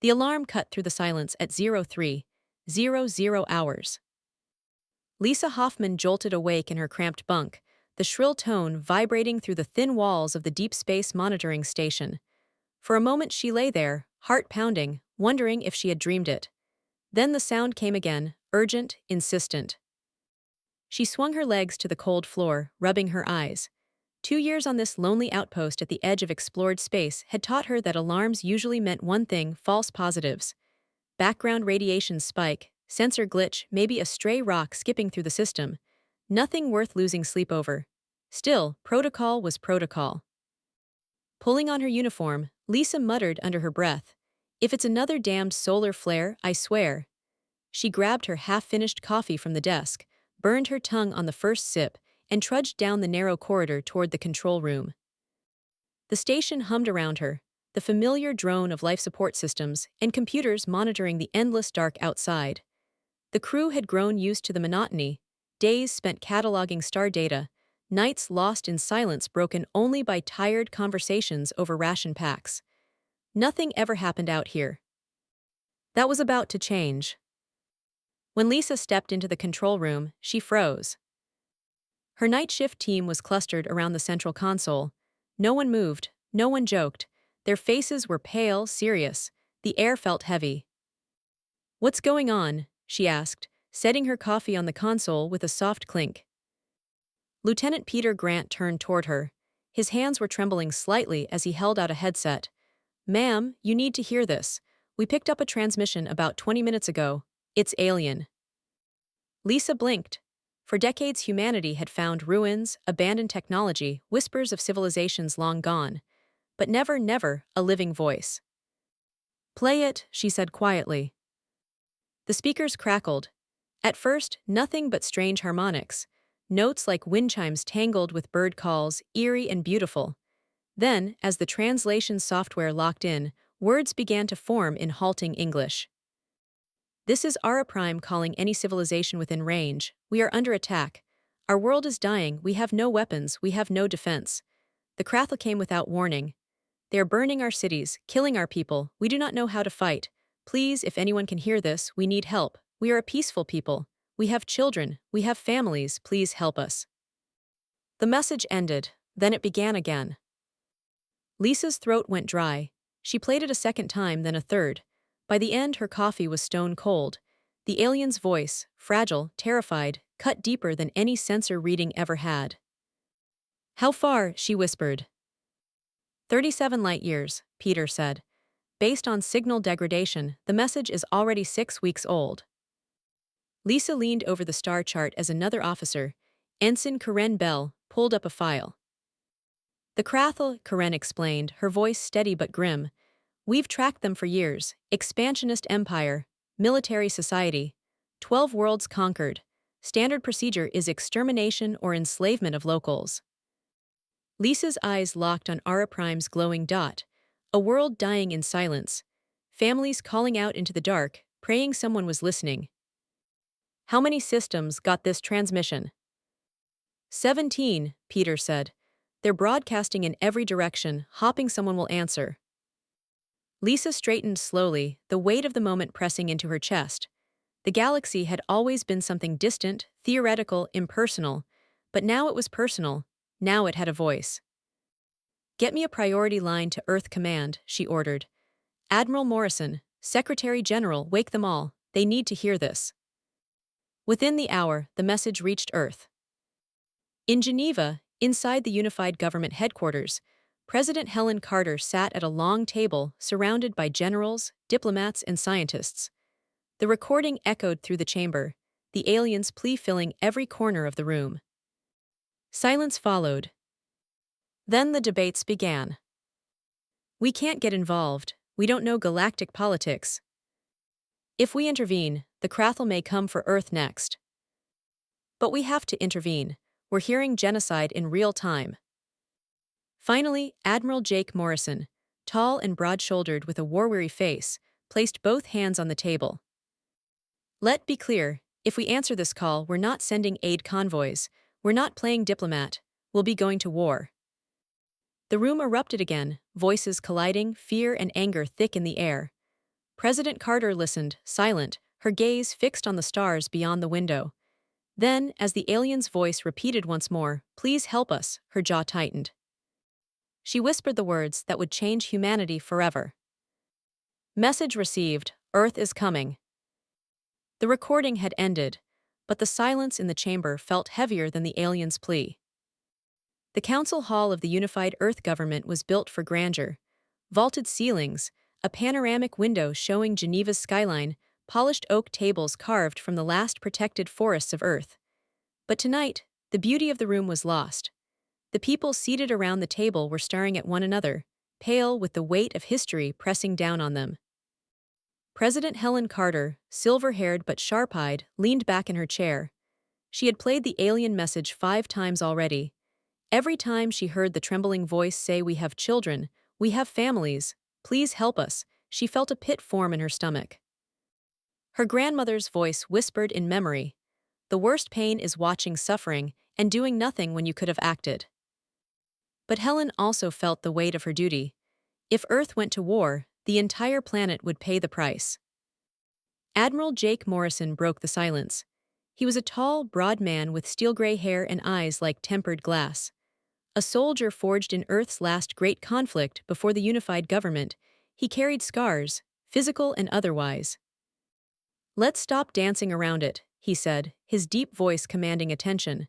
The alarm cut through the silence at 03:00 hours. Lisa Hoffman jolted awake in her cramped bunk, the shrill tone vibrating through the thin walls of the deep space monitoring station. For a moment she lay there, heart pounding, wondering if she had dreamed it. Then the sound came again, urgent, insistent. She swung her legs to the cold floor, rubbing her eyes. 2 years on this lonely outpost at the edge of explored space had taught her that alarms usually meant one thing: false positives. Background radiation spike, sensor glitch, maybe a stray rock skipping through the system. Nothing worth losing sleep over. Still, protocol was protocol. Pulling on her uniform, Lisa muttered under her breath, "If it's another damned solar flare, I swear." She grabbed her half-finished coffee from the desk, burned her tongue on the first sip, and trudged down the narrow corridor toward the control room. The station hummed around her, the familiar drone of life support systems and computers monitoring the endless dark outside. The crew had grown used to the monotony, days spent cataloging star data, nights lost in silence broken only by tired conversations over ration packs. Nothing ever happened out here. That was about to change. When Lisa stepped into the control room, she froze. Her night shift team was clustered around the central console. No one moved, no one joked. Their faces were pale, serious. The air felt heavy. "What's going on?" she asked, setting her coffee on the console with a soft clink. Lieutenant Peter Grant turned toward her. His hands were trembling slightly as he held out a headset. "Ma'am, you need to hear this. We picked up a transmission about 20 minutes ago. It's alien." Lisa blinked. For decades humanity had found ruins, abandoned technology, whispers of civilizations long gone. But never, a living voice. "Play it," she said quietly. The speakers crackled. At first, nothing but strange harmonics. Notes like wind chimes tangled with bird calls, eerie and beautiful. Then, as the translation software locked in, words began to form in halting English. "This is Ara Prime calling any civilization within range. We are under attack. Our world is dying, we have no weapons, we have no defense." The crackle came without warning. "They are burning our cities, killing our people, we do not know how to fight. Please, if anyone can hear this, we need help. We are a peaceful people. We have children, we have families, please help us." The message ended, then it began again. Lisa's throat went dry. She played it a second time, then a third. By the end, her coffee was stone cold. The alien's voice, fragile, terrified, cut deeper than any sensor reading ever had. "How far?" she whispered. 37 light years, Peter said. "Based on signal degradation, the message is already 6 weeks old." Lisa leaned over the star chart as another officer, Ensign Karen Bell, pulled up a file. "The Krathel," Karen explained, her voice steady but grim. "We've tracked them for years. Expansionist empire, military society, 12 worlds conquered. Standard procedure is extermination or enslavement of locals." Lisa's eyes locked on Ara Prime's glowing dot, a world dying in silence. Families calling out into the dark, praying someone was listening. "How many systems got this transmission?" 17, Peter said. "They're broadcasting in every direction, hoping someone will answer." Lisa straightened slowly, the weight of the moment pressing into her chest. The galaxy had always been something distant, theoretical, impersonal, but now it was personal. Now it had a voice. "Get me a priority line to Earth Command," she ordered. "Admiral Morrison, Secretary General, wake them all. They need to hear this." Within the hour, the message reached Earth. In Geneva, inside the Unified Government headquarters, President Helen Carter sat at a long table surrounded by generals, diplomats, and scientists. The recording echoed through the chamber, the alien's plea filling every corner of the room. Silence followed. Then the debates began. "We can't get involved. We don't know galactic politics. If we intervene, the Krathel may come for Earth next." "But we have to intervene. We're hearing genocide in real time." Finally, Admiral Jake Morrison, tall and broad-shouldered with a war-weary face, placed both hands on the table. "Let be clear, if we answer this call, we're not sending aid convoys, we're not playing diplomat, we'll be going to war." The room erupted again, voices colliding, fear and anger thick in the air. President Carter listened, silent, her gaze fixed on the stars beyond the window. Then, as the alien's voice repeated once more, "Please help us," her jaw tightened. She whispered the words that would change humanity forever. Message received, Earth is coming. The recording had ended, but the silence in the chamber felt heavier than the alien's plea. The council hall of the unified Earth government was built for grandeur. Vaulted ceilings, a panoramic window showing Geneva's skyline, polished oak tables carved from the last protected forests of Earth. But tonight, the beauty of the room was lost. The people seated around the table were staring at one another, pale with the weight of history pressing down on them. President Helen Carter, silver-haired but sharp-eyed, leaned back in her chair. She had played the alien message 5 times already. Every time she heard the trembling voice say, "We have children, we have families, please help us," she felt a pit form in her stomach. Her grandmother's voice whispered in memory, "The worst pain is watching suffering and doing nothing when you could have acted." But Helen also felt the weight of her duty. If Earth went to war, the entire planet would pay the price. Admiral Jake Morrison broke the silence. He was a tall, broad man with steel-gray hair and eyes like tempered glass. A soldier forged in Earth's last great conflict before the unified government, he carried scars, physical and otherwise. "Let's stop dancing around it," he said, his deep voice commanding attention.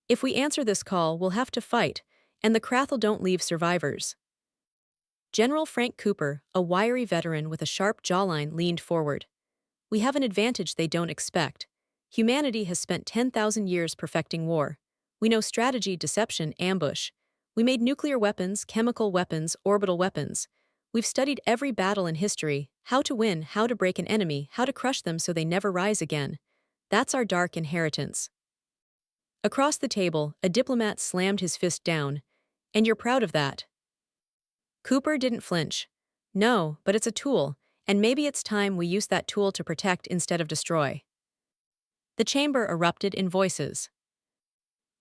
"If we answer this call, we'll have to fight, and the Krathel don't leave survivors." General Frank Cooper, a wiry veteran with a sharp jawline, leaned forward. "We have an advantage they don't expect. Humanity has spent 10,000 years perfecting war. We know strategy, deception, ambush. We made nuclear weapons, chemical weapons, orbital weapons. We've studied every battle in history, how to win, how to break an enemy, how to crush them so they never rise again. That's our dark inheritance." Across the table, a diplomat slammed his fist down. "And you're proud of that?" Cooper didn't flinch. "No, but it's a tool, and maybe it's time we use that tool to protect instead of destroy." The chamber erupted in voices.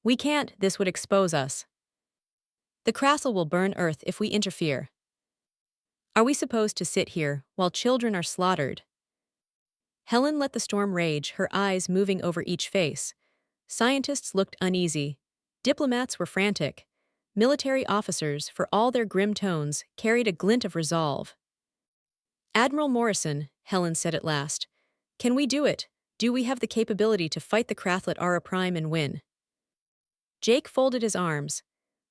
"We can't, this would expose us. The Krathel will burn Earth if we interfere. Are we supposed to sit here while children are slaughtered?" Helen let the storm rage, her eyes moving over each face. Scientists looked uneasy. Diplomats were frantic. Military officers, for all their grim tones, carried a glint of resolve. "Admiral Morrison," Helen said at last, "can we do it? Do we have the capability to fight the Krathel at Ara Prime and win?" Jake folded his arms.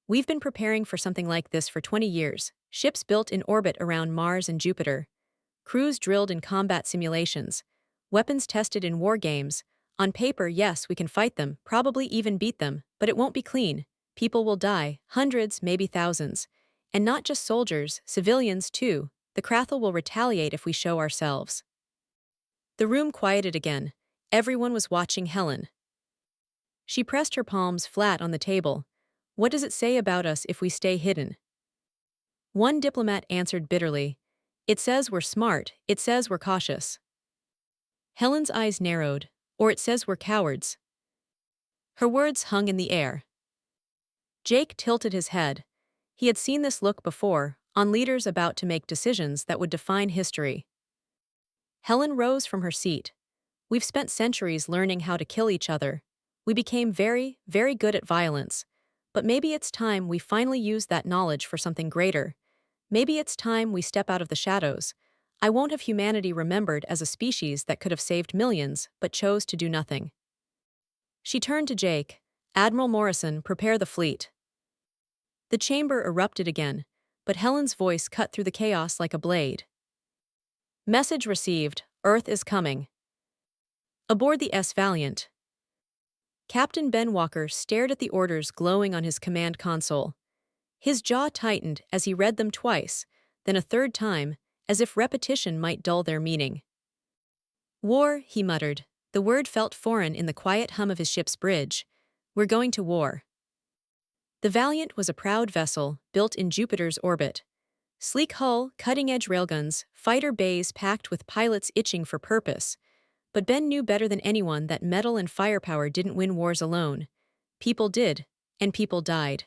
"We've been preparing for something like this for 20 years, ships built in orbit around Mars and Jupiter, crews drilled in combat simulations, weapons tested in war games. On paper, yes, we can fight them, probably even beat them, but it won't be clean. People will die, hundreds, maybe thousands. And not just soldiers, civilians too. The Krathel will retaliate if we show ourselves." The room quieted again. Everyone was watching Helen. She pressed her palms flat on the table. "What does it say about us if we stay hidden?" One diplomat answered bitterly, "It says we're smart, it says we're cautious." Helen's eyes narrowed, "Or it says we're cowards." Her words hung in the air. Jake tilted his head. He had seen this look before, on leaders about to make decisions that would define history. Helen rose from her seat. "We've spent centuries learning how to kill each other. We became very, very good at violence. But maybe it's time we finally use that knowledge for something greater. Maybe it's time we step out of the shadows. I won't have humanity remembered as a species that could have saved millions, but chose to do nothing." She turned to Jake. "Admiral Morrison, prepare the fleet." The chamber erupted again, but Helen's voice cut through the chaos like a blade. "Message received, Earth is coming. Aboard the S. Valiant." Captain Ben Walker stared at the orders glowing on his command console. His jaw tightened as he read them twice, then a third time, as if repetition might dull their meaning. "War," he muttered. The word felt foreign in the quiet hum of his ship's bridge. "We're going to war." The Valiant was a proud vessel, built in Jupiter's orbit. Sleek hull, cutting-edge railguns, fighter bays packed with pilots itching for purpose. But Ben knew better than anyone that metal and firepower didn't win wars alone. People did, and people died.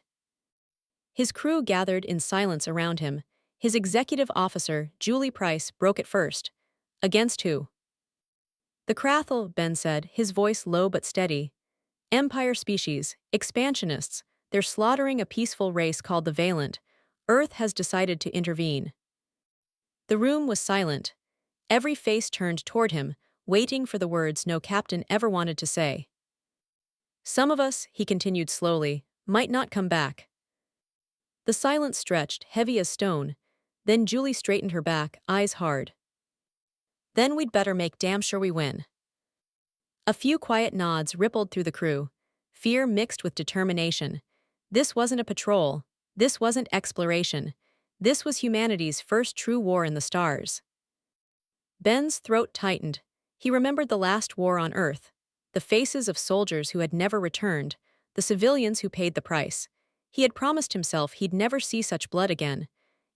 His crew gathered in silence around him. His executive officer, Julie Price, broke it first. Against who? The Krathel, Ben said, his voice low but steady. Empire species, expansionists, they're slaughtering a peaceful race called the Valent. Earth has decided to intervene. The room was silent. Every face turned toward him, waiting for the words no captain ever wanted to say. Some of us, he continued slowly, might not come back. The silence stretched, heavy as stone. Then Julie straightened her back, eyes hard. Then we'd better make damn sure we win. A few quiet nods rippled through the crew. Fear mixed with determination. This wasn't a patrol. This wasn't exploration. This was humanity's first true war in the stars. Ben's throat tightened. He remembered the last war on Earth. The faces of soldiers who had never returned. The civilians who paid the price. He had promised himself he'd never see such blood again.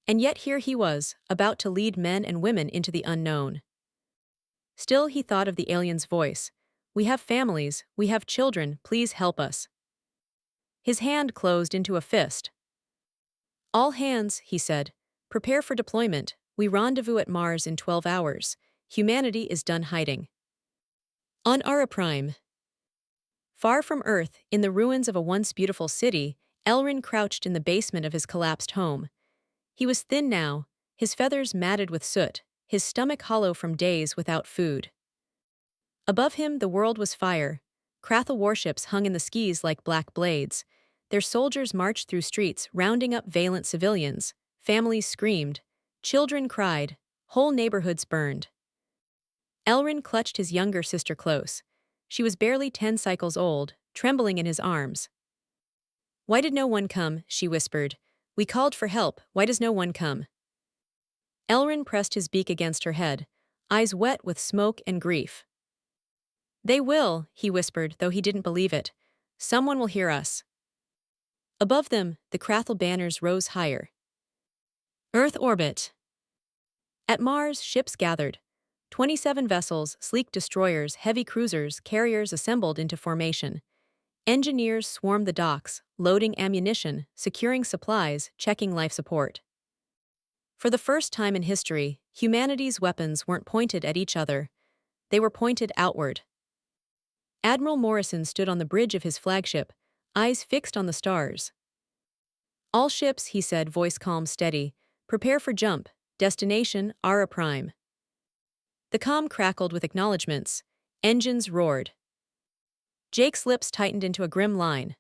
And yet here he was, about to lead men and women into the unknown. Still he thought of the alien's voice. We have families, we have children, please help us. His hand closed into a fist. All hands, he said. Prepare for deployment. We rendezvous at Mars in 12 hours. Humanity is done hiding. On Ara Prime. Far from Earth, in the ruins of a once beautiful city, Elrin crouched in the basement of his collapsed home. He was thin now, his feathers matted with soot, his stomach hollow from days without food. Above him the world was fire. Krathel warships hung in the skies like black blades. Their soldiers marched through streets rounding up Valent civilians. Families screamed. Children cried. Whole neighborhoods burned. Elrin clutched his younger sister close. She was barely 10 cycles old, trembling in his arms. Why did no one come? She whispered. We called for help. Why does no one come? Elrin pressed his beak against her head, eyes wet with smoke and grief. They will, he whispered, though he didn't believe it. Someone will hear us. Above them, the Krathel banners rose higher. Earth orbit. At Mars, ships gathered. 27 vessels, sleek destroyers, heavy cruisers, carriers assembled into formation. Engineers swarmed the docks, loading ammunition, securing supplies, checking life support. For the first time in history, humanity's weapons weren't pointed at each other. They were pointed outward. Admiral Morrison stood on the bridge of his flagship, eyes fixed on the stars. All ships, he said, voice calm, steady. Prepare for jump. Destination, Ara Prime. The comm crackled with acknowledgments. Engines roared. Jake's lips tightened into a grim line.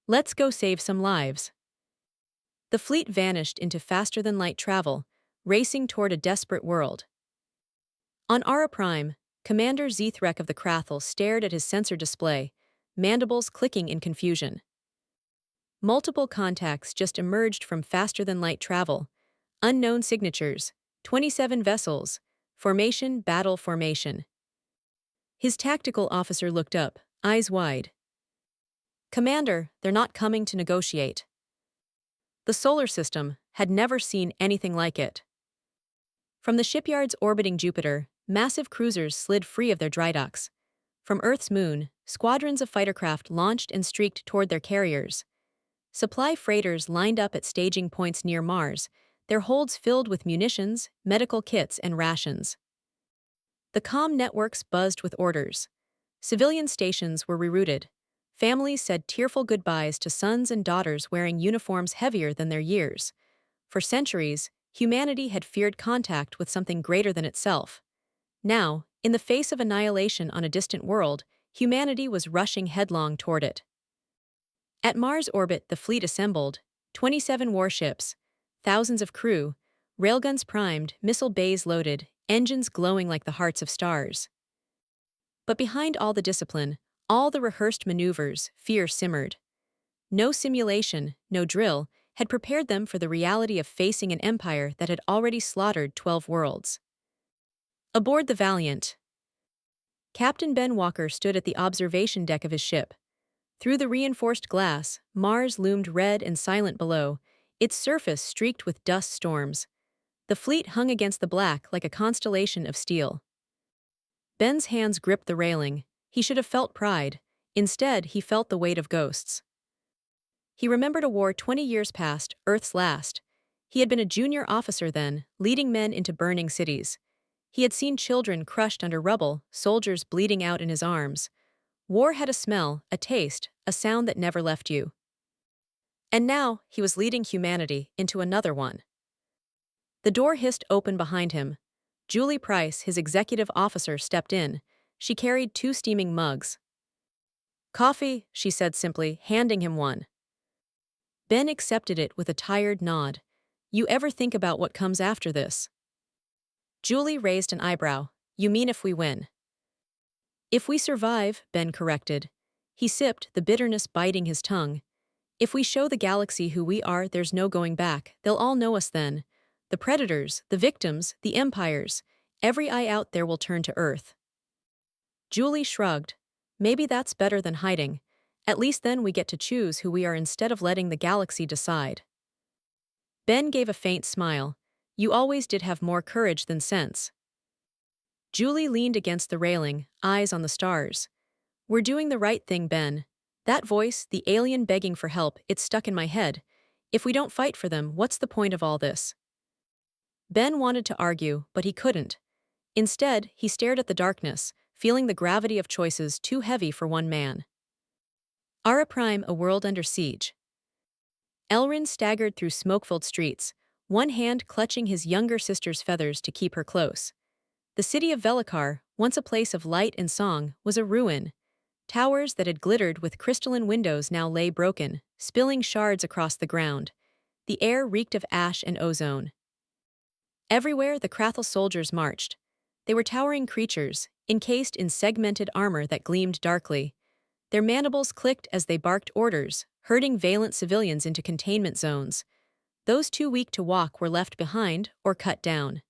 Let's go save some lives. The fleet vanished into faster-than-light travel, racing toward a desperate world. On Ara Prime, Commander Zithrek of the Krathel stared at his sensor display, mandibles clicking in confusion. Multiple contacts just emerged from faster-than-light travel. Unknown signatures, 27 vessels, formation, battle formation. His tactical officer looked up, eyes wide. Commander, they're not coming to negotiate. The solar system had never seen anything like it. From the shipyards orbiting Jupiter, massive cruisers slid free of their dry docks. From Earth's moon, squadrons of fightercraft launched and streaked toward their carriers. Supply freighters lined up at staging points near Mars, their holds filled with munitions, medical kits, and rations. The comm networks buzzed with orders. Civilian stations were rerouted. Families said tearful goodbyes to sons and daughters wearing uniforms heavier than their years. For centuries, humanity had feared contact with something greater than itself. Now, in the face of annihilation on a distant world, humanity was rushing headlong toward it. At Mars orbit, the fleet assembled, 27 warships, thousands of crew, railguns primed, missile bays loaded, engines glowing like the hearts of stars. But behind all the discipline, all the rehearsed maneuvers, fear simmered. No simulation, no drill, had prepared them for the reality of facing an empire that had already slaughtered 12 worlds. Aboard the Valiant. Captain Ben Walker stood at the observation deck of his ship. Through the reinforced glass, Mars loomed red and silent below, its surface streaked with dust storms. The fleet hung against the black like a constellation of steel. Ben's hands gripped the railing. He should have felt pride. Instead, he felt the weight of ghosts. He remembered a war 20 years past, Earth's last. He had been a junior officer then, leading men into burning cities. He had seen children crushed under rubble, soldiers bleeding out in his arms. War had a smell, a taste, a sound that never left you. And now, he was leading humanity into another one. The door hissed open behind him. Julie Price, his executive officer, stepped in. She carried 2 steaming mugs. "Coffee," she said simply, handing him one. Ben accepted it with a tired nod. "You ever think about what comes after this?" Julie raised an eyebrow. "You mean if we win?" "If we survive," Ben corrected. He sipped, the bitterness biting his tongue. "If we show the galaxy who we are, there's no going back. They'll all know us then. The predators, the victims, the empires. Every eye out there will turn to Earth." Julie shrugged. "Maybe that's better than hiding. At least then we get to choose who we are instead of letting the galaxy decide." Ben gave a faint smile. "You always did have more courage than sense." Julie leaned against the railing, eyes on the stars. "We're doing the right thing, Ben. That voice, the alien begging for help, it's stuck in my head. If we don't fight for them, what's the point of all this?" Ben wanted to argue, but he couldn't. Instead, he stared at the darkness, feeling the gravity of choices too heavy for one man. Ara Prime, a world under siege. Elrin staggered through smoke-filled streets, one hand clutching his younger sister's feathers to keep her close. The city of Velikar, once a place of light and song, was a ruin. Towers that had glittered with crystalline windows now lay broken, spilling shards across the ground. The air reeked of ash and ozone. Everywhere the Krathel soldiers marched. They were towering creatures, encased in segmented armor that gleamed darkly. Their mandibles clicked as they barked orders, herding valiant civilians into containment zones. Those too weak to walk were left behind or cut down.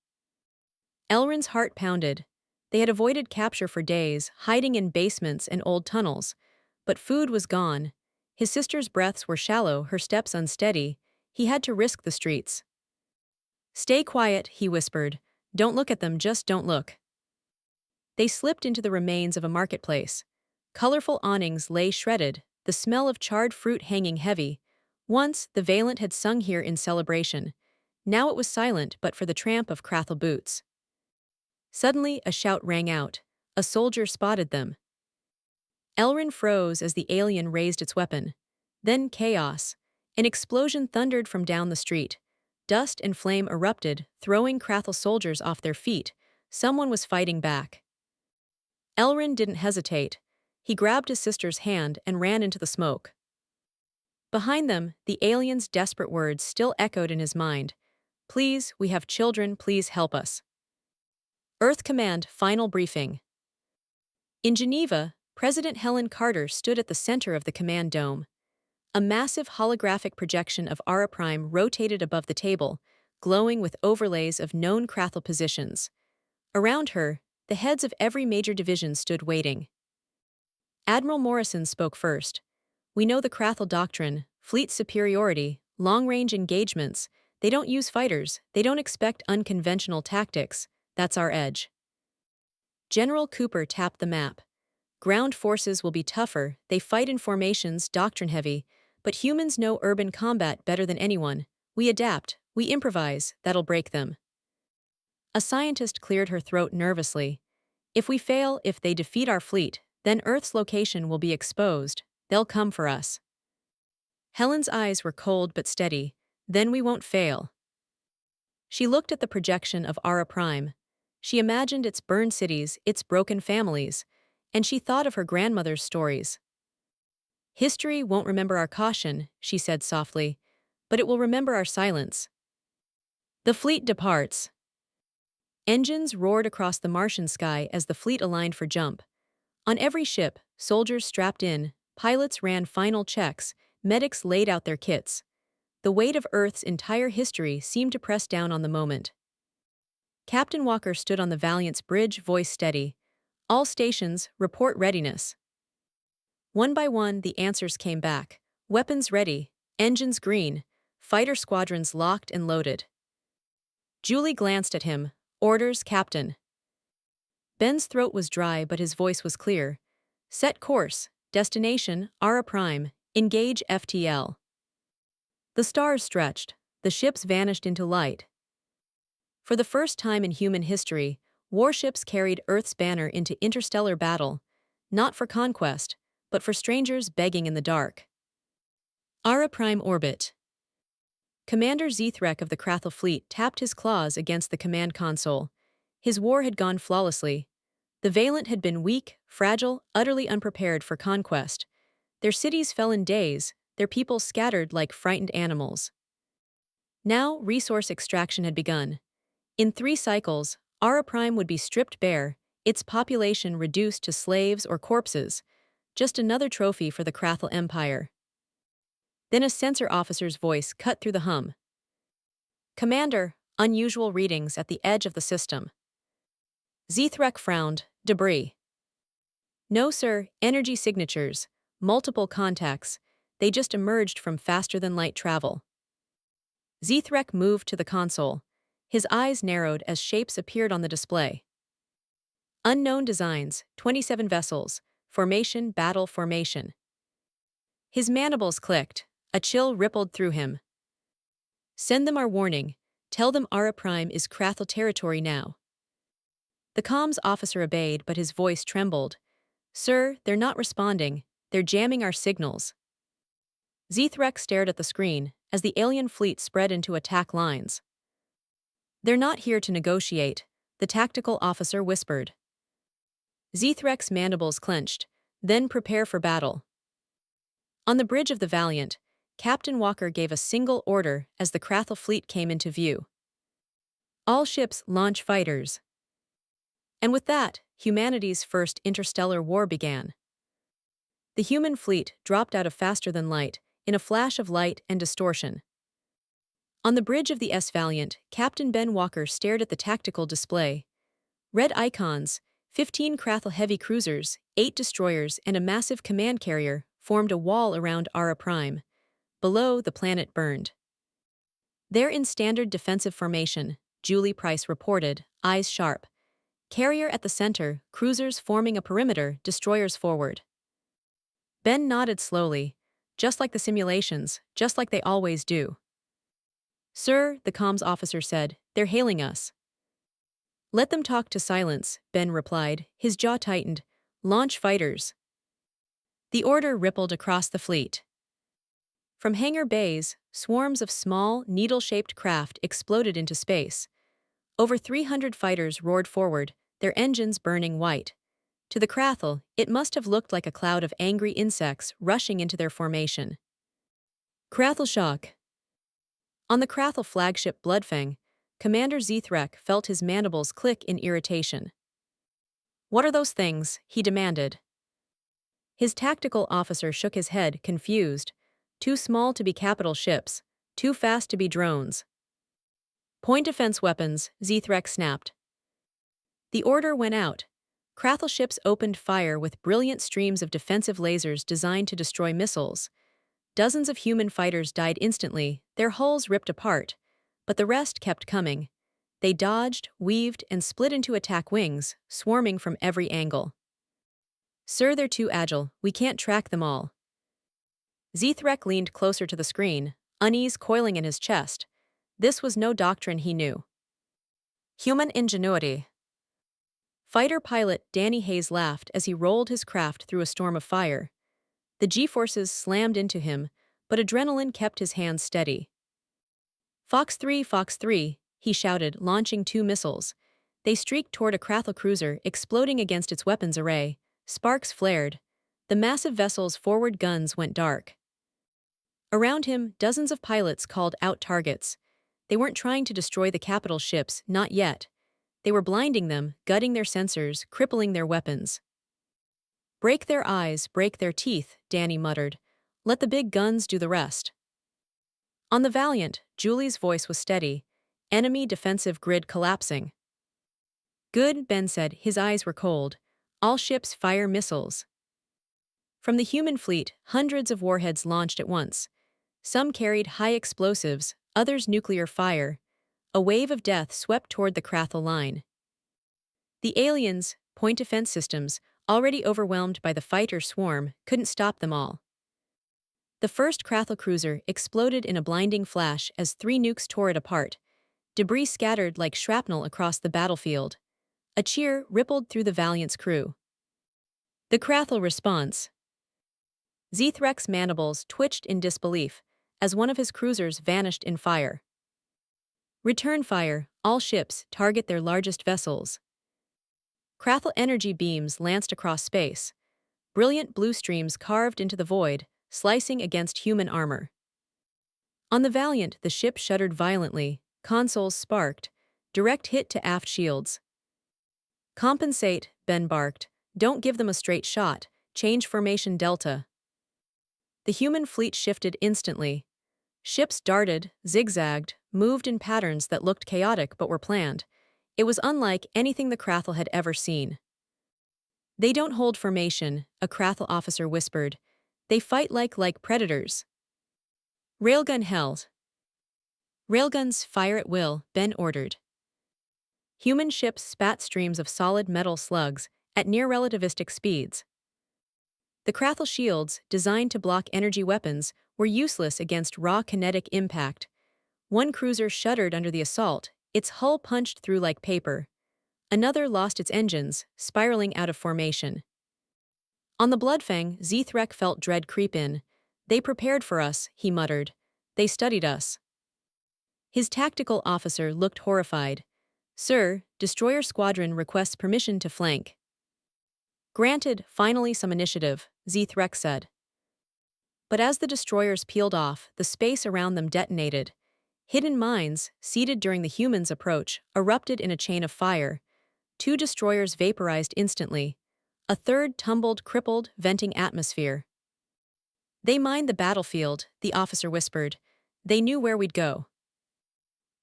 Elrin's heart pounded. They had avoided capture for days, hiding in basements and old tunnels. But food was gone. His sister's breaths were shallow, her steps unsteady. He had to risk the streets. "Stay quiet," he whispered. "Don't look at them, just don't look." They slipped into the remains of a marketplace. Colorful awnings lay shredded, the smell of charred fruit hanging heavy. Once, the Valiant had sung here in celebration. Now it was silent but for the tramp of Krathel boots. Suddenly, a shout rang out. A soldier spotted them. Elrin froze as the alien raised its weapon. Then chaos. An explosion thundered from down the street. Dust and flame erupted, throwing Krathel soldiers off their feet. Someone was fighting back. Elrin didn't hesitate. He grabbed his sister's hand and ran into the smoke. Behind them, the alien's desperate words still echoed in his mind. "Please, we have children, please help us." Earth Command Final Briefing. In Geneva, President Helen Carter stood at the center of the command dome. A massive holographic projection of Ara Prime rotated above the table, glowing with overlays of known Krathel positions. Around her, the heads of every major division stood waiting. Admiral Morrison spoke first. "We know the Krathel doctrine, fleet superiority, long-range engagements. They don't use fighters, they don't expect unconventional tactics. That's our edge." General Cooper tapped the map. "Ground forces will be tougher, they fight in formations, doctrine-heavy, but humans know urban combat better than anyone. We adapt, we improvise, that'll break them." A scientist cleared her throat nervously. "If we fail, if they defeat our fleet, then Earth's location will be exposed. They'll come for us." Helen's eyes were cold but steady. "Then we won't fail." She looked at the projection of Ara Prime. She imagined its burned cities, its broken families, and she thought of her grandmother's stories. "History won't remember our caution," she said softly, "but it will remember our silence." The fleet departs. Engines roared across the Martian sky as the fleet aligned for jump. On every ship, soldiers strapped in, pilots ran final checks, medics laid out their kits. The weight of Earth's entire history seemed to press down on the moment. Captain Walker stood on the Valiant's bridge, voice steady. "All stations, report readiness." One by one, the answers came back. Weapons ready, engines green, fighter squadrons locked and loaded. Julie glanced at him. "Orders, Captain." Ben's throat was dry but his voice was clear. "Set course, destination, Ara Prime, engage FTL." The stars stretched, the ships vanished into light. For the first time in human history, Warships carried Earth's banner into interstellar battle, not for conquest, but for strangers begging in the dark. Ara Prime Orbit. Commander Zthrek of the Krathel fleet tapped his claws against the command console. His war had gone flawlessly. The Valent had been weak, fragile, utterly unprepared for conquest. Their cities fell in days, their people scattered like frightened animals. Now, resource extraction had begun. In 3 cycles, Ara Prime would be stripped bare, its population reduced to slaves or corpses, just another trophy for the Krathel Empire. Then a sensor officer's voice cut through the hum. "Commander, unusual readings at the edge of the system." Zthrek frowned. "Debris." "No, sir, energy signatures, multiple contacts. They just emerged from faster-than-light travel." Zthrek moved to the console. His eyes narrowed as shapes appeared on the display. Unknown designs, 27 vessels, formation, battle formation. His mandibles clicked. A chill rippled through him. "Send them our warning. Tell them Ara Prime is Krathel territory now." The comms officer obeyed, but his voice trembled. "Sir, they're not responding. They're jamming our signals." Zthrek stared at the screen as the alien fleet spread into attack lines. "They're not here to negotiate," the tactical officer whispered. Zthrek's mandibles clenched. "Then prepare for battle." On the bridge of the Valiant, Captain Walker gave a single order as the Krathel fleet came into view. "All ships launch fighters." And with that, humanity's first interstellar war began. The human fleet dropped out of faster-than-light, in a flash of light and distortion. On the bridge of the S Valiant, Captain Ben Walker stared at the tactical display. Red icons, 15 Krathel heavy cruisers, 8 destroyers, and a massive command carrier formed a wall around Ara Prime. Below, the planet burned. "They're in standard defensive formation," Julie Price reported, eyes sharp. "Carrier at the center, cruisers forming a perimeter, destroyers forward." Ben nodded slowly. "Just like the simulations, just like they always do." "Sir," the comms officer said, "they're hailing us." "Let them talk to silence," Ben replied, his jaw tightened. "Launch fighters." The order rippled across the fleet. From hangar bays, swarms of small, needle-shaped craft exploded into space. Over 300 fighters roared forward, their engines burning white. To the Krathel, it must have looked like a cloud of angry insects rushing into their formation. Krathel shock. On the Krathel flagship Bloodfang, Commander Zthrek felt his mandibles click in irritation. "What are those things?" he demanded. His tactical officer shook his head, confused. "Too small to be capital ships, too fast to be drones." "Point defense weapons," Zthrek snapped. The order went out. Krathel ships opened fire with brilliant streams of defensive lasers designed to destroy missiles. Dozens of human fighters died instantly, their hulls ripped apart. But the rest kept coming. They dodged, weaved, and split into attack wings, swarming from every angle. "Sir, they're too agile, we can't track them all." Zthrek leaned closer to the screen, unease coiling in his chest. This was no doctrine he knew. "Human ingenuity." Fighter pilot Danny Hayes laughed as he rolled his craft through a storm of fire. The G-forces slammed into him, but adrenaline kept his hands steady. Fox 3, he shouted, launching 2 missiles. They streaked toward a Krathel cruiser, exploding against its weapons array. Sparks flared. The massive vessel's forward guns went dark. Around him, dozens of pilots called out targets. They weren't trying to destroy the capital ships, not yet. They were blinding them, gutting their sensors, crippling their weapons. "Break their eyes, break their teeth," Danny muttered. "Let the big guns do the rest." On the Valiant, Julie's voice was steady. "Enemy defensive grid collapsing." "Good," Ben said, his eyes were cold. "All ships fire missiles." From the human fleet, hundreds of warheads launched at once. Some carried high explosives, others nuclear fire. A wave of death swept toward the Krathel line. The aliens, point defense systems, already overwhelmed by the fighter swarm, couldn't stop them all. The first Krathel cruiser exploded in a blinding flash as 3 nukes tore it apart. Debris scattered like shrapnel across the battlefield. A cheer rippled through the Valiant's crew. The Krathel response. Zethrek's mandibles twitched in disbelief as one of his cruisers vanished in fire. Return fire, all ships target their largest vessels. Krathel energy beams lanced across space. Brilliant blue streams carved into the void, slicing against human armor. On the Valiant, the ship shuddered violently, consoles sparked, direct hit to aft shields. Compensate, Ben barked. Don't give them a straight shot, change formation Delta. The human fleet shifted instantly. Ships darted, zigzagged, moved in patterns that looked chaotic but were planned. It was unlike anything the Krathel had ever seen. They don't hold formation, a Krathel officer whispered. They fight like predators. Railgun held. Railguns fire at will, Ben ordered. Human ships spat streams of solid metal slugs at near-relativistic speeds. The Krathel shields, designed to block energy weapons, were useless against raw kinetic impact. One cruiser shuddered under the assault, its hull punched through like paper. Another lost its engines, spiraling out of formation. On the Bloodfang, Zethrek felt dread creep in. They prepared for us, he muttered. They studied us. His tactical officer looked horrified. Sir, destroyer squadron requests permission to flank. Granted, finally some initiative, Zethrek said. But as the destroyers peeled off, the space around them detonated. Hidden mines, seeded during the humans' approach, erupted in a chain of fire. 2 destroyers vaporized instantly. A third tumbled, crippled, venting atmosphere. They mined the battlefield, the officer whispered. They knew where we'd go.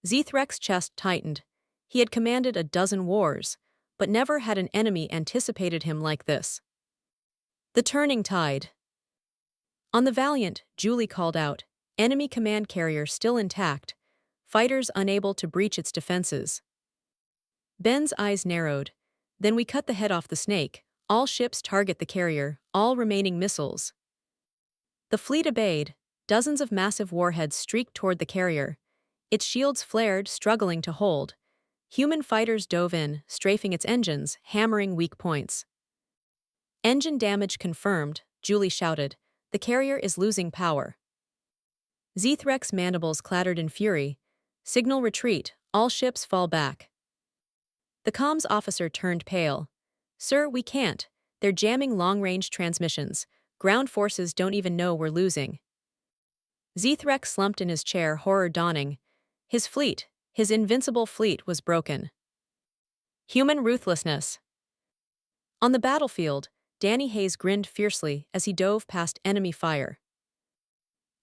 Zethrek's chest tightened. He had commanded a dozen wars, but never had an enemy anticipated him like this. The turning tide. On the Valiant, Julie called out, enemy command carrier still intact, fighters unable to breach its defenses. Ben's eyes narrowed. Then we cut the head off the snake. All ships target the carrier, all remaining missiles. The fleet obeyed. Dozens of massive warheads streaked toward the carrier. Its shields flared, struggling to hold. Human fighters dove in, strafing its engines, hammering weak points. Engine damage confirmed, Julie shouted. The carrier is losing power. Zethrek's mandibles clattered in fury. Signal retreat, all ships fall back. The comms officer turned pale. Sir, we can't. They're jamming long-range transmissions. Ground forces don't even know we're losing. Zethrek slumped in his chair, horror dawning. His fleet, his invincible fleet, was broken. Human ruthlessness. On the battlefield, Danny Hayes grinned fiercely as he dove past enemy fire.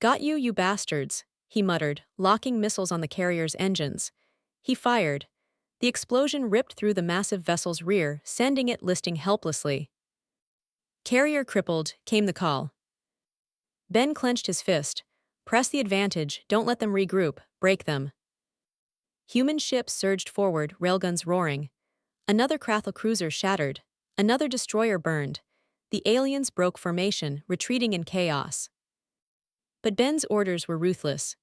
Got you, you bastards, he muttered, locking missiles on the carrier's engines. He fired. The explosion ripped through the massive vessel's rear, sending it listing helplessly. Carrier crippled, came the call. Ben clenched his fist. Press the advantage, don't let them regroup, break them. Human ships surged forward, railguns roaring. Another Krathel cruiser shattered. Another destroyer burned. The aliens broke formation, retreating in chaos. But Ben's orders were ruthless.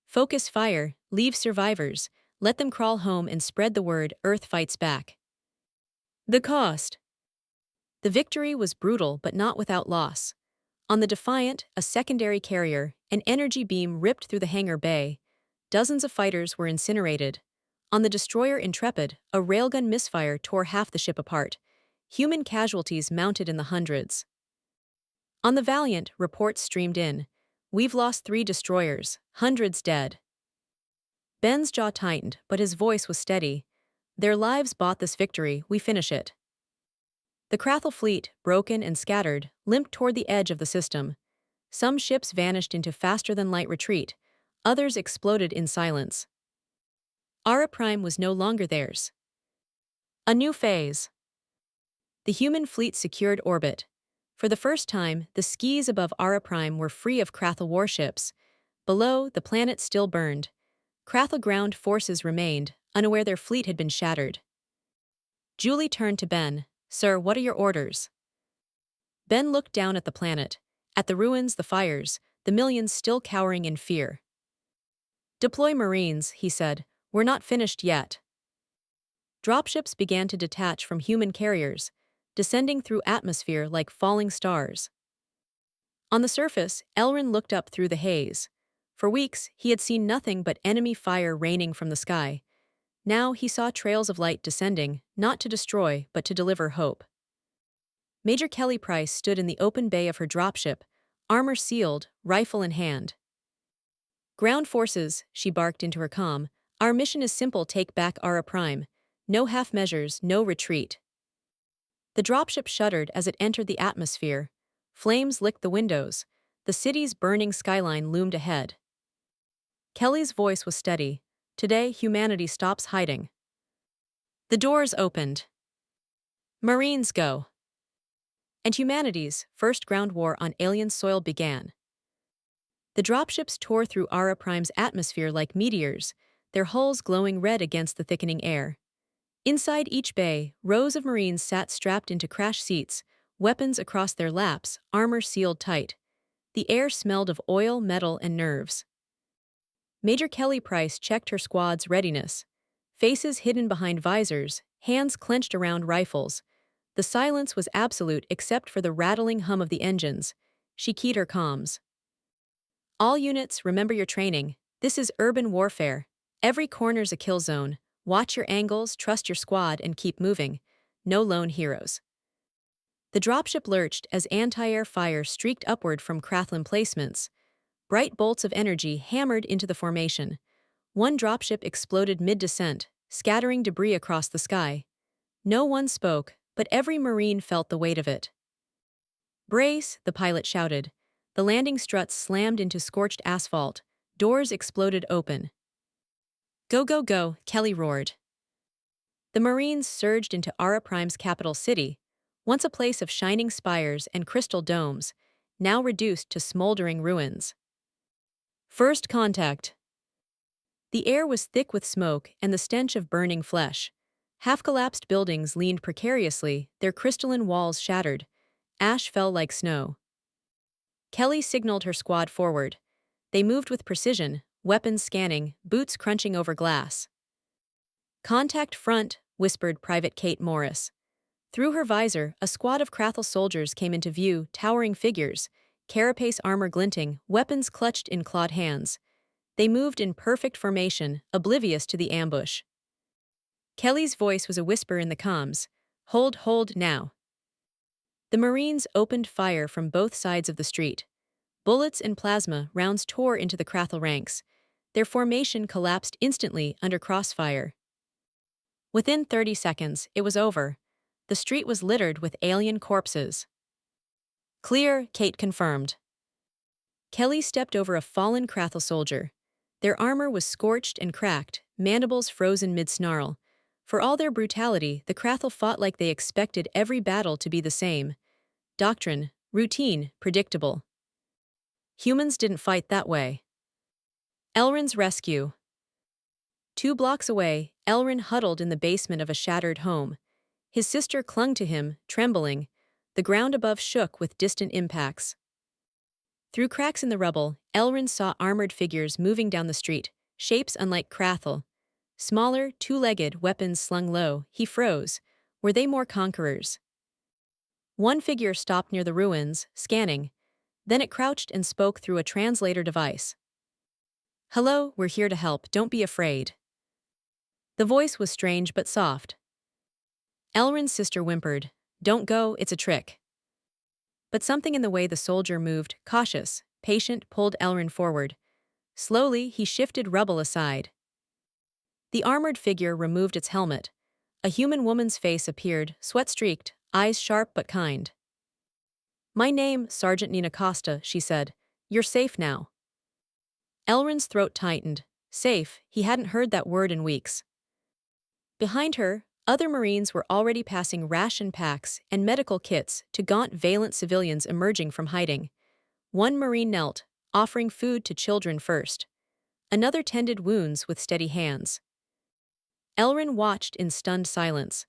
Focus fire, leave survivors, let them crawl home and spread the word Earth fights back. The cost. The victory was brutal but not without loss. On the Defiant, a secondary carrier, an energy beam ripped through the hangar bay. Dozens of fighters were incinerated. On the destroyer Intrepid, a railgun misfire tore half the ship apart. Human casualties mounted in the hundreds. On the Valiant, reports streamed in. We've lost 3 destroyers, hundreds dead. Ben's jaw tightened, but his voice was steady. Their lives bought this victory, we finish it. The Krathel fleet, broken and scattered, limped toward the edge of the system. Some ships vanished into faster-than-light retreat, others exploded in silence. Ara Prime was no longer theirs. A new phase. The human fleet secured orbit. For the first time, the skies above Ara Prime were free of Krathel warships. Below, the planet still burned. Krathel ground forces remained, unaware their fleet had been shattered. Julie turned to Ben. Sir, what are your orders? Ben looked down at the planet, at the ruins, the fires, the millions still cowering in fear. Deploy Marines, he said. We're not finished yet. Dropships began to detach from human carriers, descending through atmosphere like falling stars. On the surface, Elrin looked up through the haze. For weeks, he had seen nothing but enemy fire raining from the sky. Now he saw trails of light descending, not to destroy, but to deliver hope. Major Kelly Price stood in the open bay of her dropship, armor sealed, rifle in hand. "Ground forces," she barked into her comm, "our mission is simple: take back Ara Prime. No half measures, no retreat." The dropship shuddered as it entered the atmosphere. Flames licked the windows. The city's burning skyline loomed ahead. Kelly's voice was steady. "Today, humanity stops hiding." The doors opened. Marines go. And humanity's first ground war on alien soil began. The dropships tore through Ara Prime's atmosphere like meteors, their hulls glowing red against the thickening air. Inside each bay, rows of Marines sat strapped into crash seats, weapons across their laps, armor sealed tight. The air smelled of oil, metal, and nerves. Major Kelly Price checked her squad's readiness. Faces hidden behind visors, hands clenched around rifles. The silence was absolute except for the rattling hum of the engines. She keyed her comms. "All units, remember your training. This is urban warfare. Every corner's a kill zone. Watch your angles, trust your squad, and keep moving. No lone heroes." The dropship lurched as anti-air fire streaked upward from Krath emplacements. Bright bolts of energy hammered into the formation. One dropship exploded mid-descent, scattering debris across the sky. No one spoke, but every Marine felt the weight of it. "Brace," the pilot shouted. The landing struts slammed into scorched asphalt. Doors exploded open. "Go, go, go," Kelly roared. The Marines surged into Ara Prime's capital city, once a place of shining spires and crystal domes, now reduced to smoldering ruins. First contact. The air was thick with smoke and the stench of burning flesh. Half-collapsed buildings leaned precariously, their crystalline walls shattered. Ash fell like snow. Kelly signaled her squad forward. They moved with precision, weapons scanning, boots crunching over glass. "Contact front," whispered Private Kate Morris. Through her visor, a squad of Krathel soldiers came into view, towering figures, carapace armor glinting, weapons clutched in clawed hands. They moved in perfect formation, oblivious to the ambush. Kelly's voice was a whisper in the comms. Hold, now." The Marines opened fire from both sides of the street. Bullets and plasma rounds tore into the Krathel ranks. Their formation collapsed instantly under crossfire. Within 30 seconds, it was over. The street was littered with alien corpses. "Clear," Kate confirmed. Kelly stepped over a fallen Krathel soldier. Their armor was scorched and cracked, mandibles frozen mid-snarl. For all their brutality, the Krathel fought like they expected every battle to be the same. Doctrine, routine, predictable. Humans didn't fight that way. Elrin's rescue. 2 blocks away, Elrin huddled in the basement of a shattered home. His sister clung to him, trembling. The ground above shook with distant impacts. Through cracks in the rubble, Elrin saw armored figures moving down the street, shapes unlike Krathel. Smaller, 2-legged, weapons slung low. He froze. Were they more conquerors? One figure stopped near the ruins, scanning. Then it crouched and spoke through a translator device. "Hello, we're here to help, don't be afraid." The voice was strange but soft. Elrin's sister whimpered, "Don't go, it's a trick." But something in the way the soldier moved, cautious, patient, pulled Elrin forward. Slowly, he shifted rubble aside. The armored figure removed its helmet. A human woman's face appeared, sweat-streaked, eyes sharp but kind. "My name, Sergeant Nina Costa," she said. "You're safe now." Elrin's throat tightened. Safe, he hadn't heard that word in weeks. Behind her, other Marines were already passing ration packs and medical kits to gaunt, valent civilians emerging from hiding. One Marine knelt, offering food to children first. Another tended wounds with steady hands. Elrin watched in stunned silence.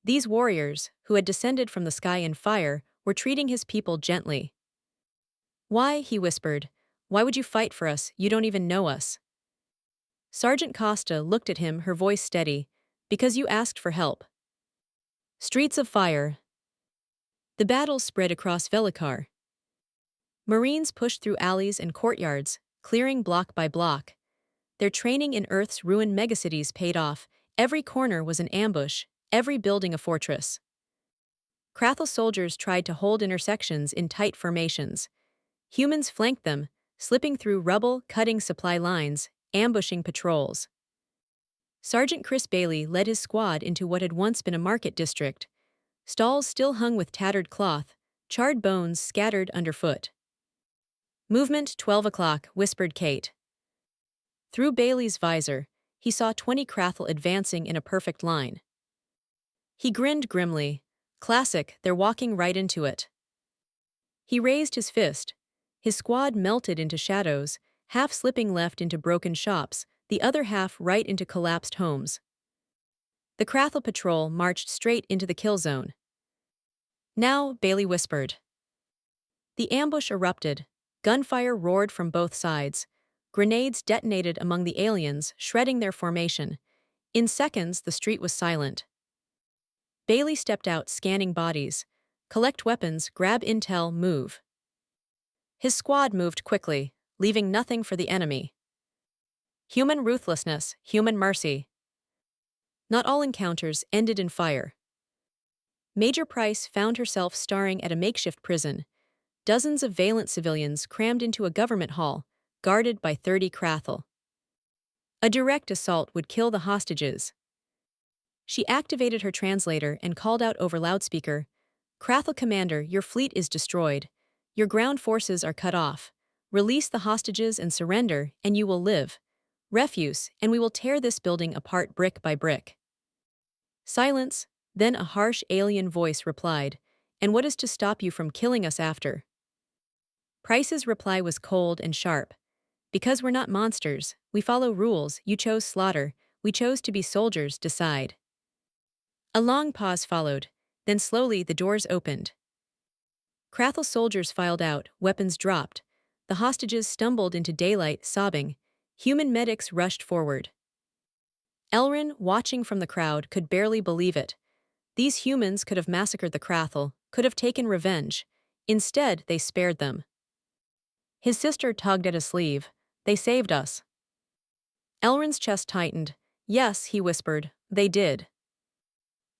These warriors, who had descended from the sky in fire, were treating his people gently. "Why?" he whispered. "Why would you fight for us? You don't even know us." Sergeant Costa looked at him, her voice steady. Because you asked for help. Streets of Fire. The battle spread across Velikar. Marines pushed through alleys and courtyards, clearing block by block. Their training in Earth's ruined megacities paid off. Every corner was an ambush, every building a fortress. Krathel soldiers tried to hold intersections in tight formations. Humans flanked them, slipping through rubble, cutting supply lines, ambushing patrols. Sergeant Chris Bailey led his squad into what had once been a market district. Stalls still hung with tattered cloth, charred bones scattered underfoot. Movement 12 o'clock, whispered Kate. Through Bailey's visor, he saw 20 Krathel advancing in a perfect line. He grinned grimly. Classic, they're walking right into it. He raised his fist. His squad melted into shadows, half slipping left into broken shops, the other half right into collapsed homes. The Krathel patrol marched straight into the kill zone. Now, Bailey whispered. The ambush erupted. Gunfire roared from both sides. Grenades detonated among the aliens, shredding their formation. In seconds, the street was silent. Bailey stepped out, scanning bodies. Collect weapons, grab intel, move. His squad moved quickly, leaving nothing for the enemy. Human ruthlessness, human mercy. Not all encounters ended in fire. Major Price found herself starring at a makeshift prison. Dozens of Valent civilians crammed into a government hall, guarded by 30 Krathel. A direct assault would kill the hostages. She activated her translator and called out over loudspeaker, "Krathel Commander, your fleet is destroyed. Your ground forces are cut off. Release the hostages and surrender, and you will live. Refuse, and we will tear this building apart brick by brick." Silence, then a harsh alien voice replied, "And what is to stop you from killing us after?" Price's reply was cold and sharp. "Because we're not monsters, we follow rules. You chose slaughter, we chose to be soldiers, decide." A long pause followed, then slowly the doors opened. Krathel soldiers filed out, weapons dropped. The hostages stumbled into daylight, sobbing. Human medics rushed forward. Elrin, watching from the crowd, could barely believe it. These humans could have massacred the Krathel, could have taken revenge. Instead, they spared them. His sister tugged at his sleeve. "They saved us." Elrin's chest tightened. "Yes," he whispered, "they did."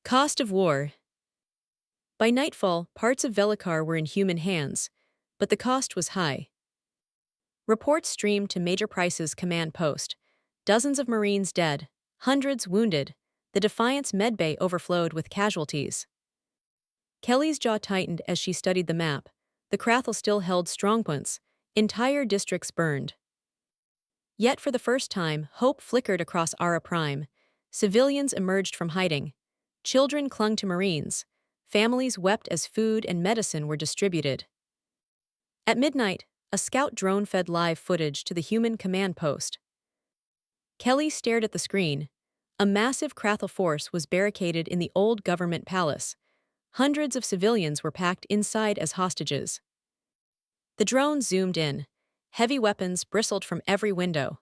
Cost of war. By nightfall, parts of Velikar were in human hands, but the cost was high. Reports streamed to Major Price's command post. Dozens of Marines dead, hundreds wounded. The Defiance medbay overflowed with casualties. Kelly's jaw tightened as she studied the map. The Krathel still held strongpoints. Entire districts burned. Yet for the first time, hope flickered across Ara Prime. Civilians emerged from hiding. Children clung to Marines. Families wept as food and medicine were distributed. At midnight, a scout drone fed live footage to the human command post. Kelly stared at the screen. A massive Krathel force was barricaded in the old government palace. Hundreds of civilians were packed inside as hostages. The drone zoomed in. Heavy weapons bristled from every window.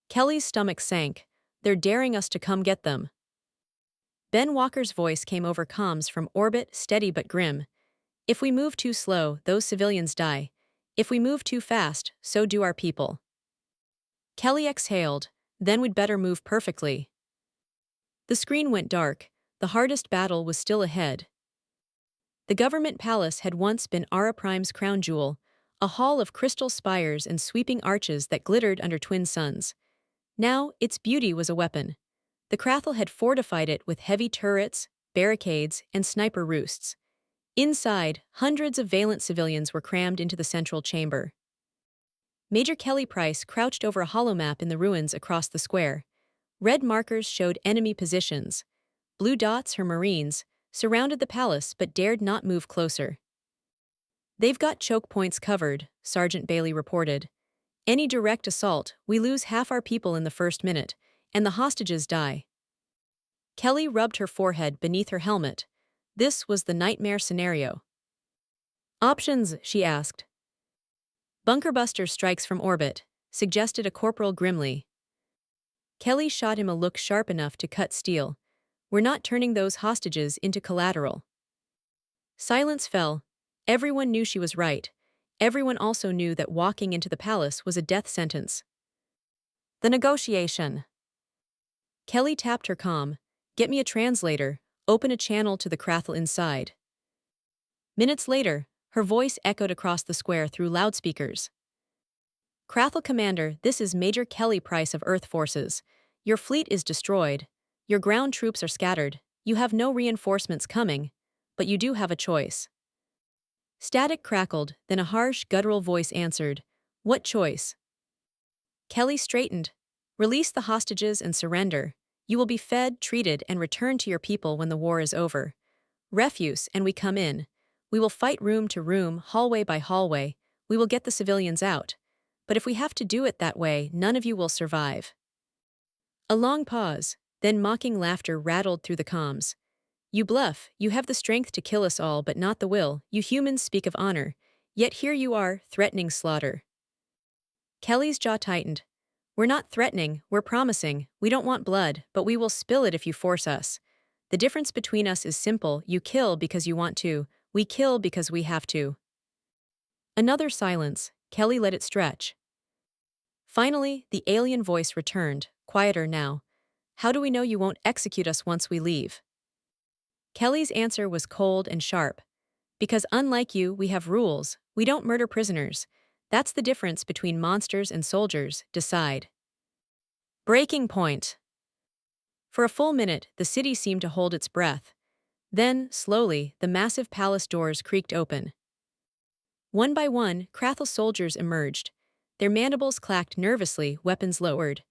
Kelly's stomach sank. "They're daring us to come get them." Ben Walker's voice came over comms from orbit, steady but grim. "If we move too slow, those civilians die. If we move too fast, so do our people." Kelly exhaled. "Then we'd better move perfectly." The screen went dark. The hardest battle was still ahead. The government palace had once been Ara Prime's crown jewel, a hall of crystal spires and sweeping arches that glittered under twin suns. Now, its beauty was a weapon. The Krathel had fortified it with heavy turrets, barricades, and sniper roosts. Inside, hundreds of Valent civilians were crammed into the central chamber. Major Kelly Price crouched over a holomap in the ruins across the square. Red markers showed enemy positions. Blue dots, her Marines, surrounded the palace but dared not move closer. "They've got choke points covered," Sergeant Bailey reported. "Any direct assault, we lose half our people in the first minute, and the hostages die." Kelly rubbed her forehead beneath her helmet. This was the nightmare scenario. "Options?" she asked. "Bunkerbuster strikes from orbit," suggested a corporal grimly. Kelly shot him a look sharp enough to cut steel. We're not turning those hostages into collateral. Silence fell. Everyone knew she was right. Everyone also knew that walking into the palace was a death sentence. The negotiation. Kelly tapped her comm. Get me a translator. Open a channel to the Krathel inside. Minutes later, her voice echoed across the square through loudspeakers. Krathel Commander, this is Major Kelly Price of Earth Forces. Your fleet is destroyed. Your ground troops are scattered. You have no reinforcements coming, but you do have a choice. Static crackled, then a harsh, guttural voice answered, What choice? Kelly straightened. Release the hostages and surrender. You will be fed, treated, and returned to your people when the war is over. Refuse, and we come in. We will fight room to room, hallway by hallway. We will get the civilians out. But if we have to do it that way, none of you will survive. A long pause, then mocking laughter rattled through the comms. You bluff, you have the strength to kill us all but not the will, you humans speak of honor. Yet here you are, threatening slaughter. Kelly's jaw tightened. We're not threatening, we're promising. We don't want blood, but we will spill it if you force us. The difference between us is simple, you kill because you want to, we kill because we have to. Another silence, Kelly let it stretch. Finally, the alien voice returned, quieter now. How do we know you won't execute us once we leave? Kelly's answer was cold and sharp. Because unlike you, we have rules. We don't murder prisoners. That's the difference between monsters and soldiers, decide. Breaking point. For a full minute, the city seemed to hold its breath. Then, slowly, the massive palace doors creaked open. One by one, Krathel soldiers emerged. Their mandibles clacked nervously, weapons lowered.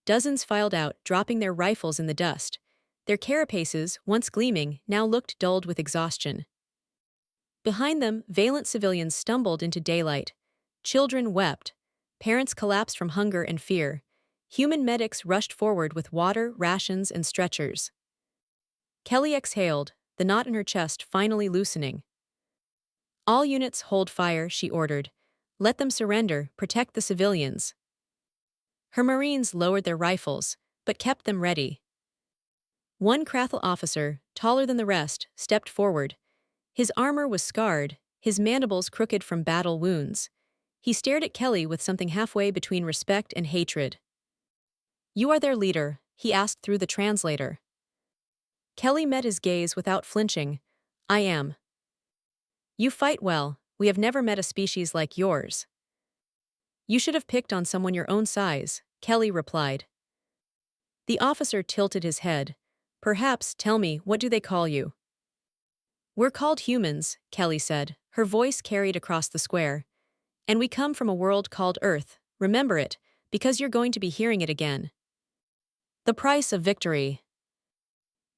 Dozens filed out, dropping their rifles in the dust. Their carapaces, once gleaming, now looked dulled with exhaustion. Behind them, valiant civilians stumbled into daylight. Children wept. Parents collapsed from hunger and fear. Human medics rushed forward with water, rations, and stretchers. Kelly exhaled, the knot in her chest finally loosening. All units hold fire, she ordered. Let them surrender, protect the civilians. Her Marines lowered their rifles, but kept them ready. One Krathel officer, taller than the rest, stepped forward. His armor was scarred, his mandibles crooked from battle wounds. He stared at Kelly with something halfway between respect and hatred. You are their leader, he asked through the translator. Kelly met his gaze without flinching. I am. You fight well, we have never met a species like yours. You should have picked on someone your own size, Kelly replied. The officer tilted his head. Perhaps, tell me, what do they call you? We're called humans, Kelly said, her voice carried across the square. And we come from a world called Earth, remember it, because you're going to be hearing it again. The price of victory.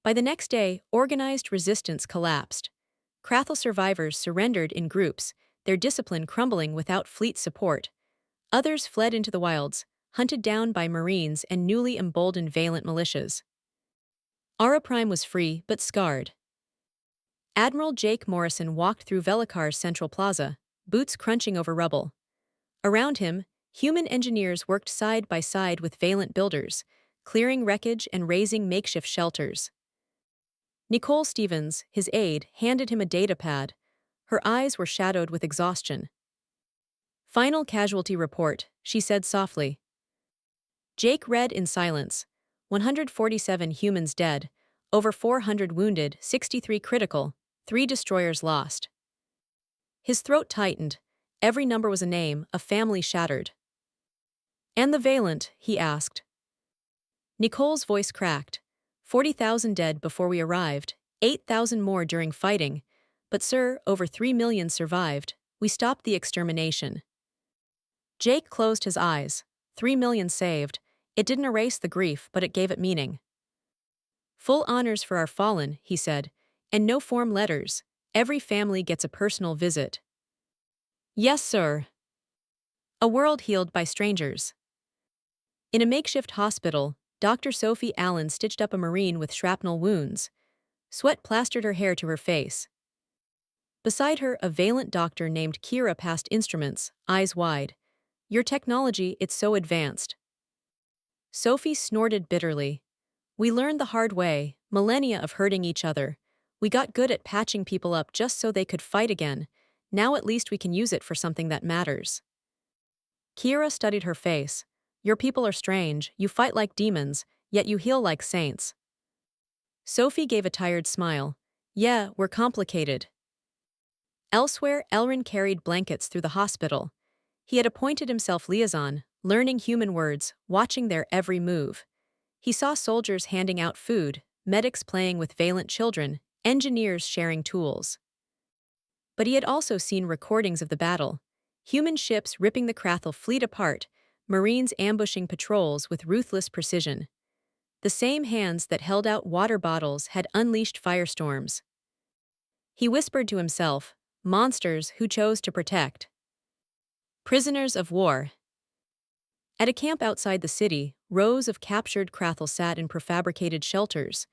By the next day, organized resistance collapsed. Krathel survivors surrendered in groups, their discipline crumbling without fleet support. Others fled into the wilds, hunted down by Marines and newly emboldened Valent militias. Ara Prime was free, but scarred. Admiral Jake Morrison walked through Velikar's central plaza, boots crunching over rubble. Around him, human engineers worked side by side with Valent builders, clearing wreckage and raising makeshift shelters. Nicole Stevens, his aide, handed him a data pad. Her eyes were shadowed with exhaustion. Final casualty report, she said softly. Jake read in silence. 147 humans dead, over 400 wounded, 63 critical, 3 destroyers lost. His throat tightened. Every number was a name, a family shattered. And the Valent, he asked. Nicole's voice cracked. 40,000 dead before we arrived, 8,000 more during fighting. But sir, over 3 million survived. We stopped the extermination. Jake closed his eyes. 3 million saved. It didn't erase the grief, but it gave it meaning. Full honors for our fallen, he said, and no form letters. Every family gets a personal visit. Yes, sir. A world healed by strangers. In a makeshift hospital, Dr. Sophie Allen stitched up a Marine with shrapnel wounds. Sweat plastered her hair to her face. Beside her, a Valent doctor named Kira passed instruments, eyes wide. Your technology, it's so advanced. Sophie snorted bitterly. We learned the hard way, millennia of hurting each other. We got good at patching people up just so they could fight again. Now at least we can use it for something that matters. Kira studied her face. Your people are strange, you fight like demons, yet you heal like saints. Sophie gave a tired smile. Yeah, we're complicated. Elsewhere, Elrin carried blankets through the hospital. He had appointed himself liaison, learning human words, watching their every move. He saw soldiers handing out food, medics playing with Valent children, engineers sharing tools. But he had also seen recordings of the battle. Human ships ripping the Krathel fleet apart, Marines ambushing patrols with ruthless precision. The same hands that held out water bottles had unleashed firestorms. He whispered to himself, monsters who chose to protect. Prisoners of war. At a camp outside the city, rows of captured Krathel sat in prefabricated shelters.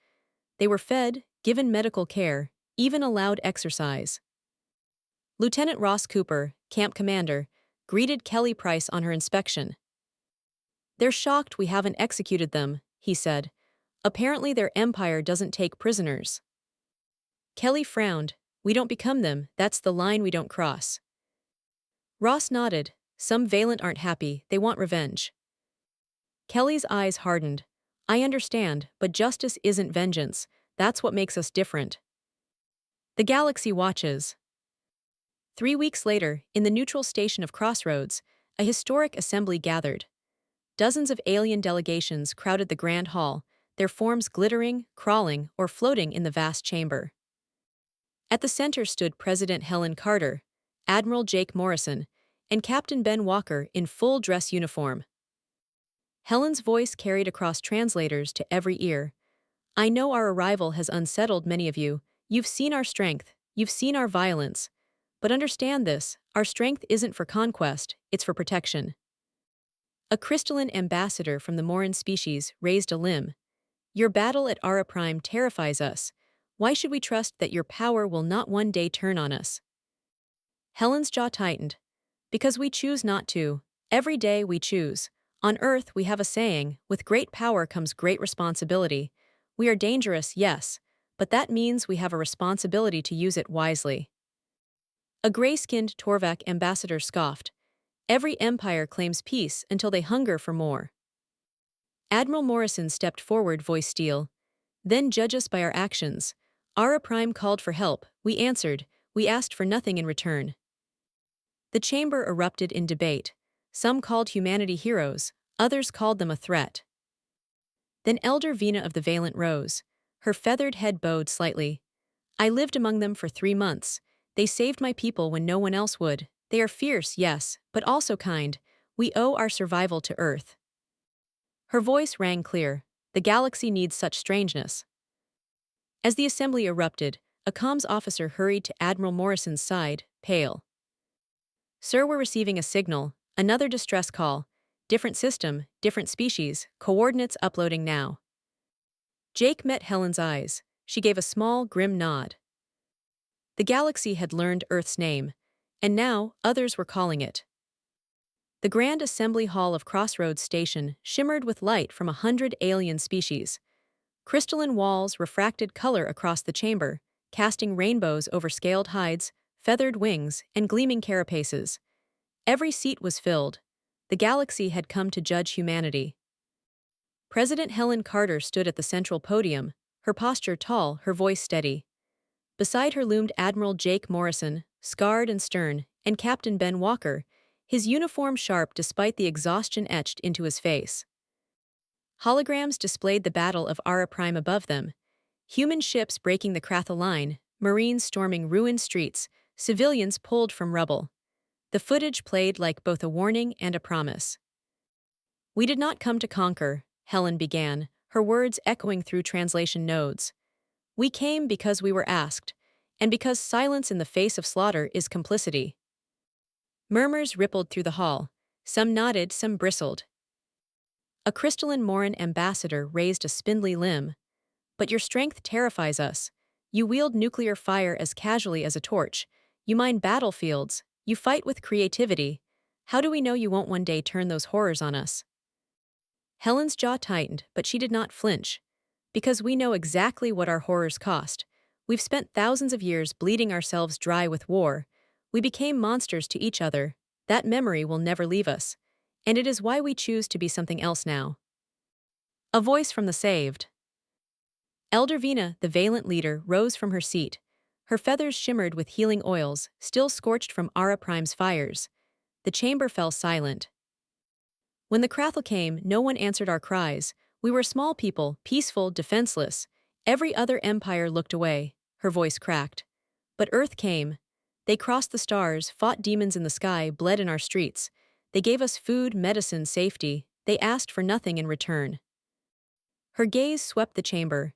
They were fed, given medical care, even allowed exercise. Lieutenant Ross Cooper, camp commander, greeted Kelly Price on her inspection. They're shocked we haven't executed them, he said. Apparently their empire doesn't take prisoners. Kelly frowned. We don't become them, that's the line we don't cross. Ross nodded. Some Valent aren't happy, they want revenge. Kelly's eyes hardened. I understand, but justice isn't vengeance. That's what makes us different. The galaxy watches. 3 weeks later, in the neutral station of Crossroads, a historic assembly gathered. Dozens of alien delegations crowded the Grand Hall, their forms glittering, crawling, or floating in the vast chamber. At the center stood President Helen Carter, Admiral Jake Morrison, and Captain Ben Walker in full dress uniform. Helen's voice carried across translators to every ear. I know our arrival has unsettled many of you. You've seen our strength, you've seen our violence. But understand this, our strength isn't for conquest, it's for protection. A crystalline ambassador from the Moran species raised a limb. Your battle at Ara Prime terrifies us. Why should we trust that your power will not one day turn on us? Helen's jaw tightened. Because we choose not to. Every day we choose. On Earth we have a saying, with great power comes great responsibility. We are dangerous, yes, but that means we have a responsibility to use it wisely. A gray-skinned Torvak ambassador scoffed. Every empire claims peace until they hunger for more. Admiral Morrison stepped forward, voice steel. Then judge us by our actions. Ara Prime called for help, we answered, we asked for nothing in return. The chamber erupted in debate. Some called humanity heroes, others called them a threat. Then Elder Vina of the Valent rose. Her feathered head bowed slightly. I lived among them for 3 months. They saved my people when no one else would. They are fierce, yes, but also kind. We owe our survival to Earth. Her voice rang clear. The galaxy needs such strangeness. As the assembly erupted, a comms officer hurried to Admiral Morrison's side, pale. Sir, we're receiving a signal, another distress call. Different system, different species, coordinates uploading now. Jake met Helen's eyes. She gave a small, grim nod. The galaxy had learned Earth's name, and now others were calling it. The Grand Assembly Hall of Crossroads Station shimmered with light from 100 alien species. Crystalline walls refracted color across the chamber, casting rainbows over scaled hides, feathered wings, and gleaming carapaces. Every seat was filled. The galaxy had come to judge humanity. President Helen Carter stood at the central podium, her posture tall, her voice steady. Beside her loomed Admiral Jake Morrison, scarred and stern, and Captain Ben Walker, his uniform sharp despite the exhaustion etched into his face. Holograms displayed the battle of Ara Prime above them. Human ships breaking the Krathel line, Marines storming ruined streets, civilians pulled from rubble. The footage played like both a warning and a promise. We did not come to conquer, Helen began, her words echoing through translation nodes. We came because we were asked, and because silence in the face of slaughter is complicity. Murmurs rippled through the hall. Some nodded, some bristled. A crystalline Moran ambassador raised a spindly limb. But your strength terrifies us. You wield nuclear fire as casually as a torch. You mine battlefields. You fight with creativity. How do we know you won't one day turn those horrors on us? Helen's jaw tightened, but she did not flinch. Because we know exactly what our horrors cost. We've spent thousands of years bleeding ourselves dry with war. We became monsters to each other. That memory will never leave us. And it is why we choose to be something else now. A voice from the saved. Elder Vina, the Valent leader, rose from her seat. Her feathers shimmered with healing oils, still scorched from Ara Prime's fires. The chamber fell silent. When the Crathel came, no one answered our cries. We were small people, peaceful, defenseless. Every other empire looked away. Her voice cracked. But Earth came. They crossed the stars, fought demons in the sky, bled in our streets. They gave us food, medicine, safety. They asked for nothing in return. Her gaze swept the chamber.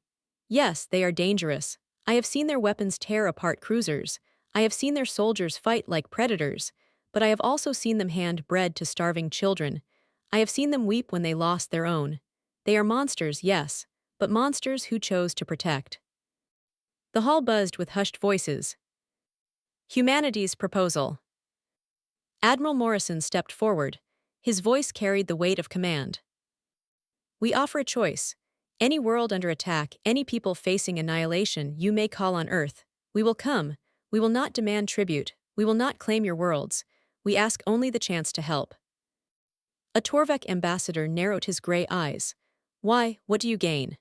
Yes, they are dangerous. I have seen their weapons tear apart cruisers. I have seen their soldiers fight like predators. But I have also seen them hand bread to starving children. I have seen them weep when they lost their own. They are monsters, yes, but monsters who chose to protect. The hall buzzed with hushed voices. Humanity's proposal. Admiral Morrison stepped forward. His voice carried the weight of command. We offer a choice. Any world under attack, any people facing annihilation, you may call on Earth. We will come. We will not demand tribute. We will not claim your worlds. We ask only the chance to help. A Torvek ambassador narrowed his gray eyes. Why, what do you gain?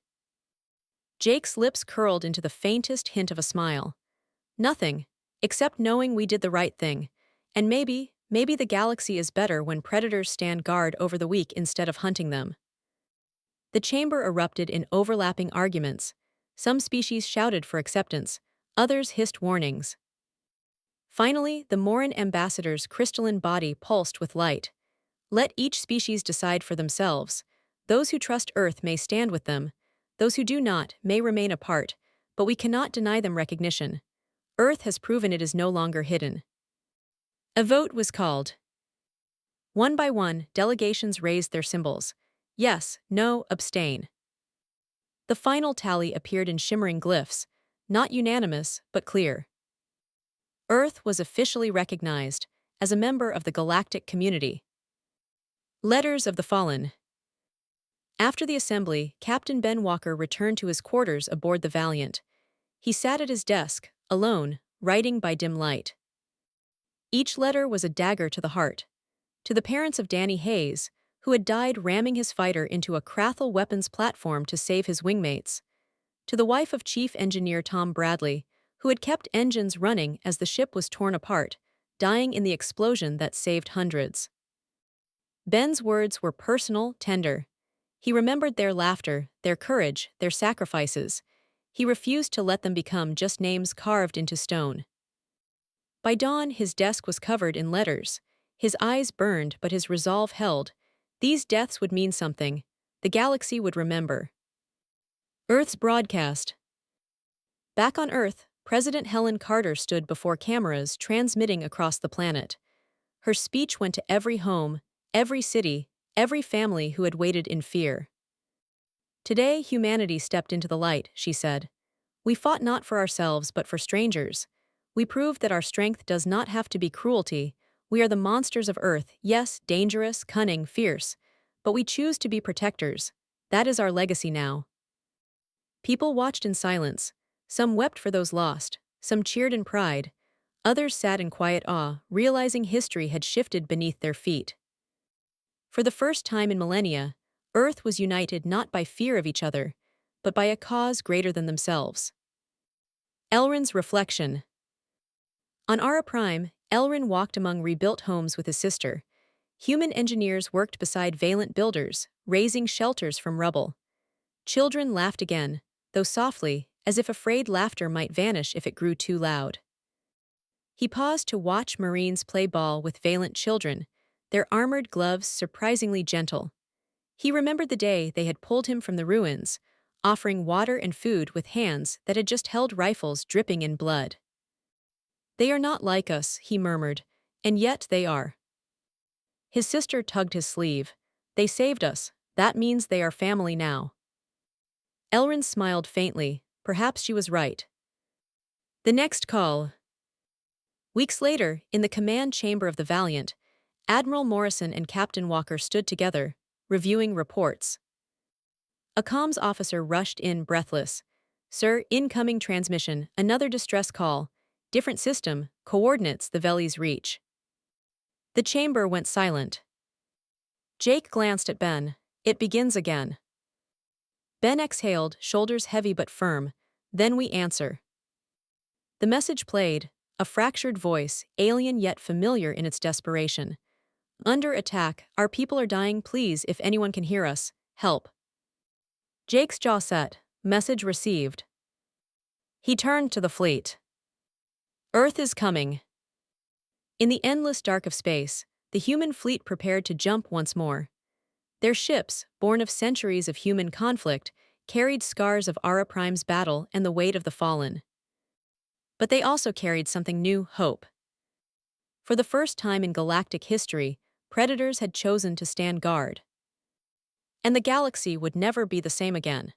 Jake's lips curled into the faintest hint of a smile. Nothing, except knowing we did the right thing. And maybe the galaxy is better when predators stand guard over the weak instead of hunting them. The chamber erupted in overlapping arguments. Some species shouted for acceptance, others hissed warnings. Finally, the Moran ambassador's crystalline body pulsed with light. Let each species decide for themselves. Those who trust Earth may stand with them. Those who do not may remain apart, but we cannot deny them recognition. Earth has proven it is no longer hidden. A vote was called. One by one, delegations raised their symbols. Yes, no, abstain. The final tally appeared in shimmering glyphs, not unanimous, but clear. Earth was officially recognized as a member of the galactic community. Letters of the Fallen. After the assembly, Captain Ben Walker returned to his quarters aboard the Valiant. He sat at his desk, alone, writing by dim light. Each letter was a dagger to the heart. To the parents of Danny Hayes, who had died ramming his fighter into a Crathel weapons platform to save his wingmates. To the wife of Chief Engineer Tom Bradley, who had kept engines running as the ship was torn apart, dying in the explosion that saved hundreds. Ben's words were personal, tender. He remembered their laughter, their courage, their sacrifices. He refused to let them become just names carved into stone. By dawn, his desk was covered in letters. His eyes burned, but his resolve held. These deaths would mean something. The galaxy would remember. Earth's broadcast. Back on Earth, President Helen Carter stood before cameras transmitting across the planet. Her speech went to every home, every city, every family who had waited in fear. Today, humanity stepped into the light, she said. We fought not for ourselves but for strangers. We proved that our strength does not have to be cruelty. We are the monsters of Earth, yes, dangerous, cunning, fierce. But we choose to be protectors. That is our legacy now. People watched in silence. Some wept for those lost. Some cheered in pride. Others sat in quiet awe, realizing history had shifted beneath their feet. For the first time in millennia, Earth was united not by fear of each other, but by a cause greater than themselves. Elrin's reflection. On Ara Prime, Elrin walked among rebuilt homes with his sister. Human engineers worked beside Valent builders, raising shelters from rubble. Children laughed again, though softly, as if afraid laughter might vanish if it grew too loud. He paused to watch Marines play ball with Valent children, their armored gloves surprisingly gentle. He remembered the day they had pulled him from the ruins, offering water and food with hands that had just held rifles dripping in blood. They are not like us, he murmured, and yet they are. His sister tugged his sleeve. They saved us. That means they are family now. Elrin smiled faintly. Perhaps she was right. The next call. Weeks later, in the command chamber of the Valiant, Admiral Morrison and Captain Walker stood together, reviewing reports. A comms officer rushed in, breathless. "Sir, incoming transmission, another distress call. Different system, coordinates the Veli's reach." The chamber went silent. Jake glanced at Ben. "It begins again." Ben exhaled, shoulders heavy but firm. "Then we answer." The message played, a fractured voice, alien yet familiar in its desperation. "Under attack, our people are dying, please, if anyone can hear us, help." Jake's jaw set. Message received. He turned to the fleet. "Earth is coming." In the endless dark of space, the human fleet prepared to jump once more. Their ships, born of centuries of human conflict, carried scars of Ara Prime's battle and the weight of the fallen. But they also carried something new: hope. For the first time in galactic history, predators had chosen to stand guard. And the galaxy would never be the same again.